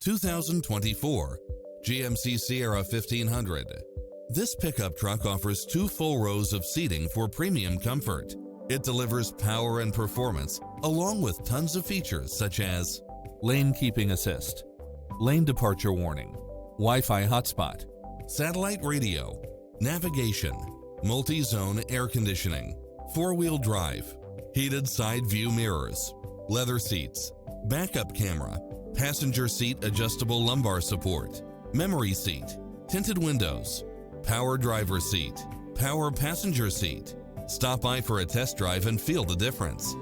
2024 GMC Sierra 1500. This pickup truck offers 2 full rows of seating for premium comfort. It delivers power and performance along with tons of features such as lane keeping assist, lane departure warning, Wi-Fi hotspot, satellite radio, navigation, multi-zone air conditioning, 4-wheel drive, heated side view mirrors, leather seats, backup camera, passenger seat adjustable lumbar support, memory seat, tinted windows, power driver seat, power passenger seat. Stop by for a test drive and feel the difference.